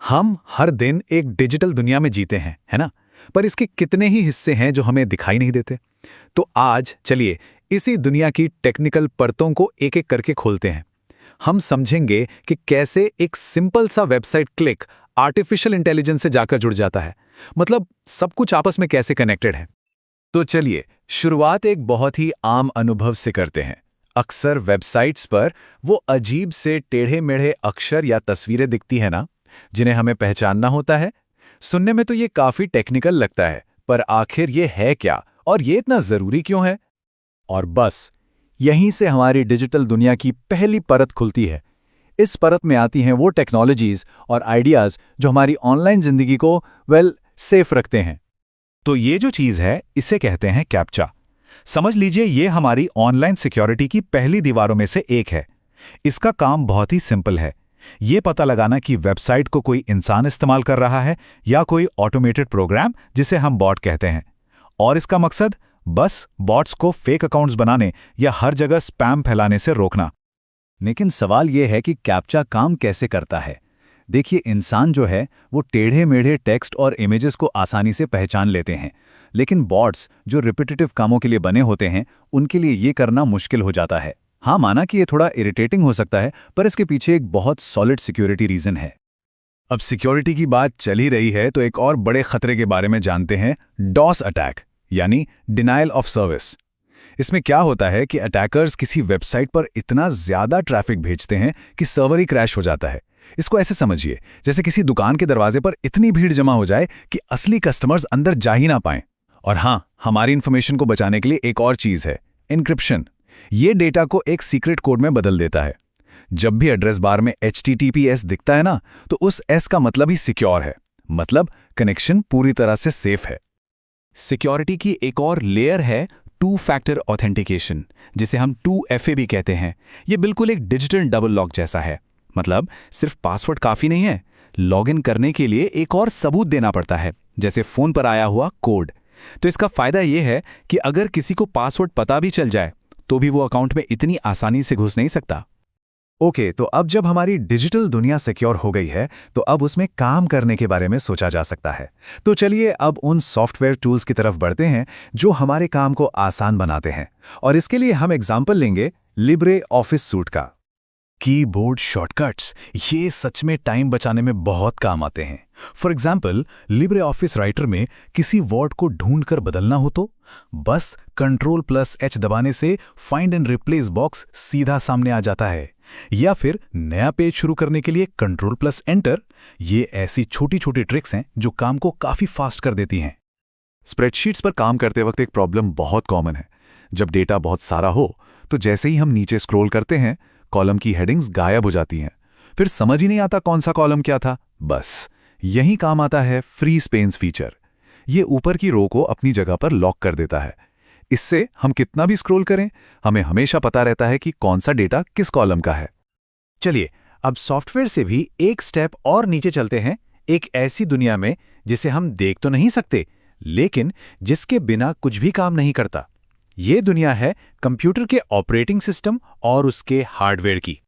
हम हर दिन एक डिजिटल दुनिया में जीते हैं, है ना? पर इसके कितने ही हिस्से हैं जो हमें दिखाई नहीं देते? तो आज चलिए इसी दुनिया की टेक्निकल परतों को एक-एक करके खोलते हैं। हम समझेंगे कि कैसे एक सिंपल सा वेबसाइट क्लिक आर्टिफिशियल इंटेलिजेंस से जाकर जुड़ जाता है। मतलब सब कुछ आपस में कैसे कनेक्टेड है। तो चलिए शुरुआत एक बहुत ही आम अनुभव से करते हैं। अक्सर वेबसाइट्स पर वो अजीब से टेढ़े-मेढ़े अक्षर या तस्वीरें दिखती है ना, जिन्हें हमें पहचानना होता है। सुनने में तो ये काफी टेक्निकल लगता है, पर आखिर ये है क्या और ये इतना जरूरी क्यों है? और बस यहीं से हमारी डिजिटल दुनिया की पहली परत खुलती है। इस परत में आती हैं वो टेक्नोलॉजीज और आइडियाज जो हमारी ऑनलाइन जिंदगी को सेफ रखते हैं। तो ये जो चीज है इसे कहते हैं कैप्चा। समझ लीजिए ये हमारी ऑनलाइन सिक्योरिटी की पहली दीवारों में से एक है। इसका काम बहुत ही सिंपल है। ये पता लगाना कि वेबसाइट को कोई इंसान इस्तेमाल कर रहा है या कोई ऑटोमेटेड प्रोग्राम जिसे हम बॉट कहते हैं। और इसका मकसद बस बॉट्स को फेक अकाउंट्स बनाने या हर जगह स्पैम फैलाने से रोकना। लेकिन सवाल यह है कि कैप्चा काम कैसे करता है। देखिए इंसान जो है वो टेढ़े-मेढ़े टेक्स्ट और इमेजेस को आसानी से पहचान लेते हैं, लेकिन बॉट्स जो रिपीटेटिव कामों के लिए बने होते हैं उनके लिए ये करना मुश्किल हो जाता है। हाँ, माना कि ये थोड़ा इरिटेटिंग हो सकता है, पर इसके पीछे एक बहुत सॉलिड सिक्योरिटी रीजन है। अब सिक्योरिटी की बात चल ही रही है तो एक और बड़े खतरे के बारे में जानते हैं, डॉस अटैक यानी डिनायल ऑफ सर्विस। इसमें क्या होता है कि अटैकर्स किसी वेबसाइट पर इतना ज्यादा ट्रैफिक भेजते हैं कि सर्वर ही क्रैश हो जाता है। इसको ऐसे समझिए जैसे किसी दुकान के दरवाजे पर इतनी भीड़ जमा हो जाए कि असली कस्टमर्स अंदर जा ही ना पाएं। और हाँ, हमारी इंफॉर्मेशन को बचाने के लिए एक और चीज है, एन्क्रिप्शन। ये डेटा को एक सीक्रेट कोड में बदल देता है। जब भी एड्रेस बार में HTTPS दिखता है ना, तो उस S का मतलब ही सिक्योर है, मतलब कनेक्शन पूरी तरह से सेफ है। सिक्योरिटी की एक और लेयर है टू फैक्टर ऑथेंटिकेशन, जिसे हम 2FA भी कहते हैं। ये बिल्कुल एक डिजिटल डबल लॉक जैसा है। मतलब सिर्फ पासवर्ड काफी नहीं है, लॉगिन करने के लिए एक और सबूत देना पड़ता है, जैसे फोन पर आया हुआ कोड। तो इसका फायदा यह है कि अगर किसी को पासवर्ड पता भी चल जाए तो भी वो अकाउंट में इतनी आसानी से घुस नहीं सकता। ओके, तो अब जब हमारी डिजिटल दुनिया सिक्योर हो गई है तो अब उसमें काम करने के बारे में सोचा जा सकता है। तो चलिए अब उन सॉफ्टवेयर टूल्स की तरफ बढ़ते हैं जो हमारे काम को आसान बनाते हैं। और इसके लिए हम एग्जाम्पल लेंगे लिब्रे ऑफिस सूट का। कीबोर्ड शॉर्टकट्स ये सच में टाइम बचाने में बहुत काम आते हैं। For example, Libre office writer में किसी वर्ड को ढूंढकर बदलना हो तो बस Ctrl+H दबाने से फाइंड एंड रिप्लेस बॉक्स सीधा सामने आ जाता है। या फिर नया पेज शुरू करने के लिए Ctrl+Enter। ये ऐसी छोटी छोटी ट्रिक्स हैं जो काम को काफी फास्ट कर देती हैं। स्प्रेडशीट्स पर काम करते वक्त एक प्रॉब्लम बहुत कॉमन है। जब डेटा बहुत सारा हो तो जैसे ही हम नीचे स्क्रॉल करते हैं, कॉलम की हेडिंग्स गायब हो जाती हैं। फिर समझ ही नहीं आता कौन सा कॉलम क्या था। बस यही काम आता है फ्री स्पेस फीचर। ये ऊपर की रो को अपनी जगह पर लॉक कर देता है। इससे हम कितना भी स्क्रॉल करें, हमें हमेशा पता रहता है कि कौन सा डेटा किस कॉलम का है। चलिए अब सॉफ्टवेयर से भी एक स्टेप और नीचे चलते हैं, एक ऐसी दुनिया में जिसे हम देख तो नहीं सकते, लेकिन जिसके बिना कुछ भी काम नहीं करता। ये दुनिया है कंप्यूटर के ऑपरेटिंग सिस्टम और उसके हार्डवेयर की।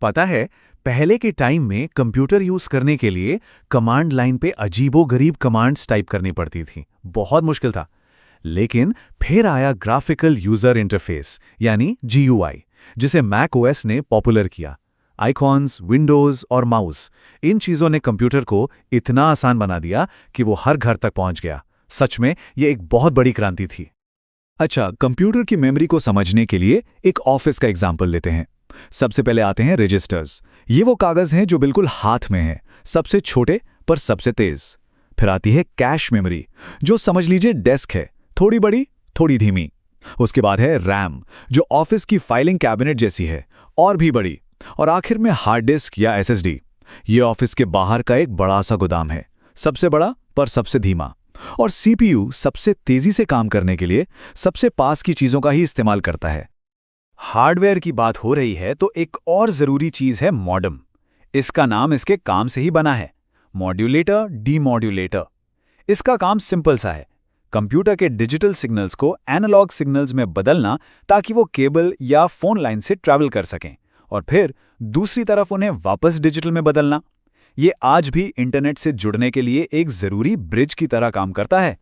पता है, पहले के टाइम में कंप्यूटर यूज करने के लिए कमांड लाइन पे अजीबोगरीब कमांड्स टाइप करनी पड़ती थी। बहुत मुश्किल था। लेकिन फिर आया ग्राफिकल यूजर इंटरफेस यानी GUI, जिसे मैक OS ने पॉपुलर किया। आइकॉन्स, विंडोज और माउस, इन चीजों ने कंप्यूटर को इतना आसान बना दिया कि वो हर घर तक पहुंच गया। सच में ये एक बहुत बड़ी क्रांति थी। अच्छा, कंप्यूटर की मेमोरी को समझने के लिए एक ऑफिस का एग्जाम्पल लेते हैं। सबसे पहले आते हैं रजिस्टर्स। ये वो कागज हैं जो बिल्कुल हाथ में हैं, सबसे छोटे पर सबसे तेज। फिर आती है कैश मेमोरी, जो समझ लीजिए डेस्क है, थोड़ी बड़ी थोड़ी धीमी। उसके बाद है रैम, जो ऑफिस की फाइलिंग कैबिनेट जैसी है और भी बड़ी। और आखिर में हार्ड डिस्क या SSD। ये ऑफिस के बाहर का एक बड़ा सा गोदाम है, सबसे बड़ा पर सबसे धीमा। और CPU सबसे तेजी से काम करने के लिए सबसे पास की चीजों का ही इस्तेमाल करता है। हार्डवेयर की बात हो रही है तो एक और जरूरी चीज है मॉडेम। इसका नाम इसके काम से ही बना है, मॉड्यूलेटर डीमॉड्यूलेटर। इसका काम सिंपल सा है, कंप्यूटर के डिजिटल सिग्नल्स को एनालॉग सिग्नल्स में बदलना ताकि वो केबल या फोन लाइन से ट्रैवल कर सकें, और फिर दूसरी तरफ उन्हें वापस डिजिटल में बदलना। ये आज भी इंटरनेट से जुड़ने के लिए एक जरूरी ब्रिज की तरह काम करता है।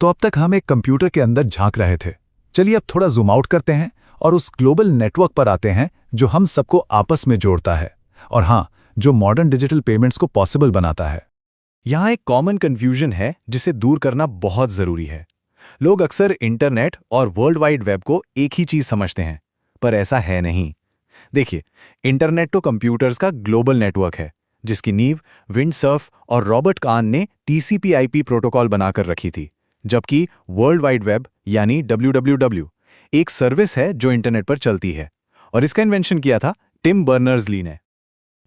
तो अब तक हम एक कंप्यूटर के अंदर झांक रहे थे। चलिए अब थोड़ा जूम आउट करते हैं और उस ग्लोबल नेटवर्क पर आते हैं जो हम सबको आपस में जोड़ता है और हाँ, जो मॉडर्न डिजिटल पेमेंट्स को पॉसिबल बनाता है। यहाँ एक कॉमन कंफ्यूजन है जिसे दूर करना बहुत जरूरी है। लोग अक्सर इंटरनेट और वर्ल्ड वाइड वेब को एक ही चीज समझते हैं, पर ऐसा है नहीं। देखिए, इंटरनेट तो कंप्यूटर्स का ग्लोबल नेटवर्क है जिसकी नींव विंडसर्फ और रॉबर्ट कान ने TCP/IP प्रोटोकॉल बनाकर रखी थी, जबकि वर्ल्ड वाइड वेब यानी WWW एक सर्विस है जो इंटरनेट पर चलती है और इसका इन्वेंशन किया था टिम बर्नर्स-ली ने।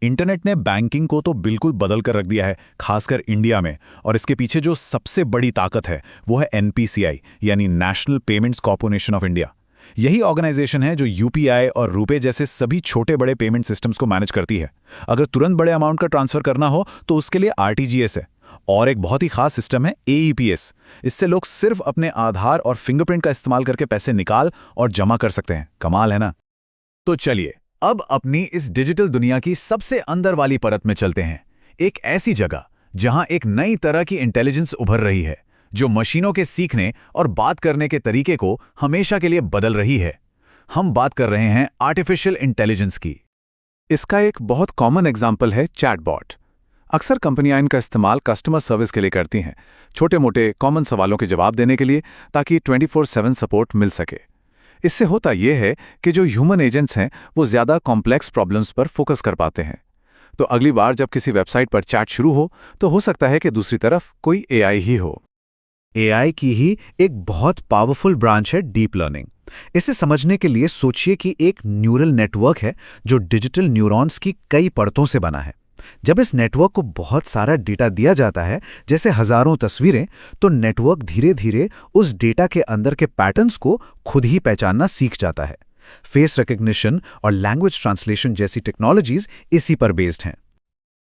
इंटरनेट ने बैंकिंग को तो बिल्कुल बदल कर रख दिया है, खासकर इंडिया में, और इसके पीछे जो सबसे बड़ी ताकत है वो है NPCI यानी national payments corporation of India. यही ऑर्गेनाइजेशन है जो UPI और रुपे जैसे सभी छोटे बड़े पेमेंट सिस्टम्स को मैनेज करती है। अगर तुरंत बड़े अमाउंट का ट्रांसफर करना हो तो उसके लिए RTGS है और एक बहुत ही खास सिस्टम है AEPS। इससे लोग सिर्फ अपने आधार और फिंगरप्रिंट का इस्तेमाल करके पैसे निकाल और जमा कर सकते हैं। कमाल है ना? तो चलिए अब अपनी इस डिजिटल दुनिया की सबसे अंदर वाली परत में चलते हैं, एक ऐसी जगह जहां एक नई तरह की इंटेलिजेंस उभर रही है जो मशीनों के सीखने और बात करने के तरीके को हमेशा के लिए बदल रही है। हम बात कर रहे हैं आर्टिफिशियल इंटेलिजेंस की। इसका एक बहुत कॉमन एग्जाम्पल है चैटबॉट। अक्सर कंपनियां इनका इस्तेमाल कस्टमर सर्विस के लिए करती हैं, छोटे-मोटे कॉमन सवालों के जवाब देने के लिए, ताकि 24/7 सपोर्ट मिल सके। इससे होता यह है कि जो ह्यूमन एजेंट्स हैं वो ज़्यादा कॉम्प्लेक्स प्रॉब्लम्स पर फोकस कर पाते हैं। तो अगली बार जब किसी वेबसाइट पर चैट शुरू हो तो हो सकता है कि दूसरी तरफ कोई AI ही हो। AI की ही एक बहुत पावरफुल ब्रांच है डीप लर्निंग। इसे समझने के लिए सोचिए कि एक न्यूरल नेटवर्क है जो डिजिटल न्यूरॉन्स की कई परतों से बना है। जब इस नेटवर्क को बहुत सारा डेटा दिया जाता है, जैसे हजारों तस्वीरें, तो नेटवर्क धीरे धीरे उस डेटा के अंदर के पैटर्न्स को खुद ही पहचानना सीख जाता है। फेस रिकग्निशन और लैंग्वेज ट्रांसलेशन जैसी टेक्नोलॉजीज इसी पर बेस्ड हैं।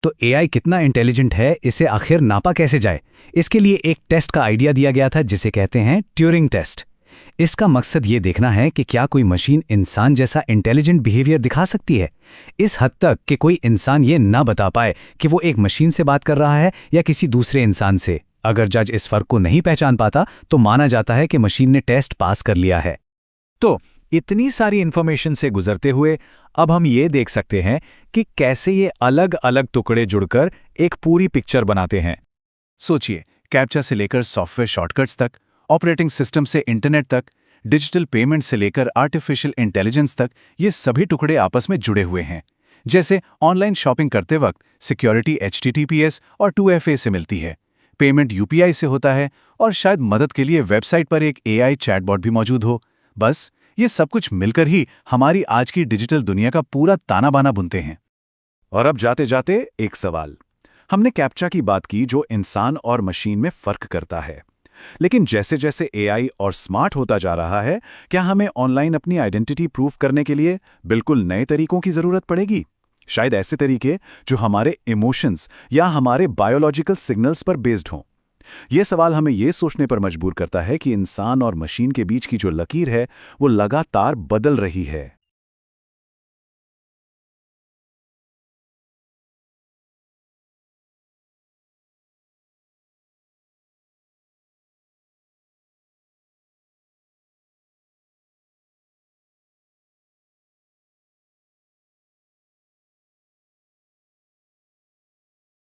तो AI कितना इंटेलिजेंट है, इसे आखिर नापा कैसे जाए? इसके लिए एक टेस्ट का आइडिया दिया गया था जिसे कहते हैं ट्यूरिंग टेस्ट। इसका मकसद ये देखना है कि क्या कोई मशीन इंसान जैसा इंटेलिजेंट बिहेवियर दिखा सकती है, इस हद तक कि कोई इंसान ये ना बता पाए कि वो एक मशीन से बात कर रहा है या किसी दूसरे इंसान से। अगर जज इस फर्क को नहीं पहचान पाता तो माना जाता है कि मशीन ने टेस्ट पास कर लिया है। तो इतनी सारी इंफॉर्मेशन से गुजरते हुए अब हम ये देख सकते हैं कि कैसे ये अलग अलग टुकड़े जुड़कर एक पूरी पिक्चर बनाते हैं। सोचिए, कैप्चा से लेकर सॉफ्टवेयर शॉर्टकट्स तक, ऑपरेटिंग सिस्टम से इंटरनेट तक, डिजिटल पेमेंट से लेकर आर्टिफिशियल इंटेलिजेंस तक, ये सभी टुकड़े आपस में जुड़े हुए हैं। जैसे ऑनलाइन शॉपिंग करते वक्त सिक्योरिटी HTTPS और 2FA से मिलती है, पेमेंट UPI से होता है और शायद मदद के लिए वेबसाइट पर एक AI चैटबॉट भी मौजूद हो। बस ये सब कुछ मिलकर ही हमारी आज की डिजिटल दुनिया का पूरा ताना बाना बुनते हैं। और अब जाते जाते एक सवाल। हमने कैप्चा की बात की जो इंसान और मशीन में फर्क करता है, लेकिन जैसे जैसे AI और स्मार्ट होता जा रहा है, क्या हमें ऑनलाइन अपनी आइडेंटिटी प्रूफ करने के लिए बिल्कुल नए तरीकों की जरूरत पड़ेगी? शायद ऐसे तरीके जो हमारे इमोशंस या हमारे बायोलॉजिकल सिग्नल्स पर बेस्ड हों। ये सवाल हमें ये सोचने पर मजबूर करता है कि इंसान और मशीन के बीच की जो लकीर है वो लगातार बदल रही है।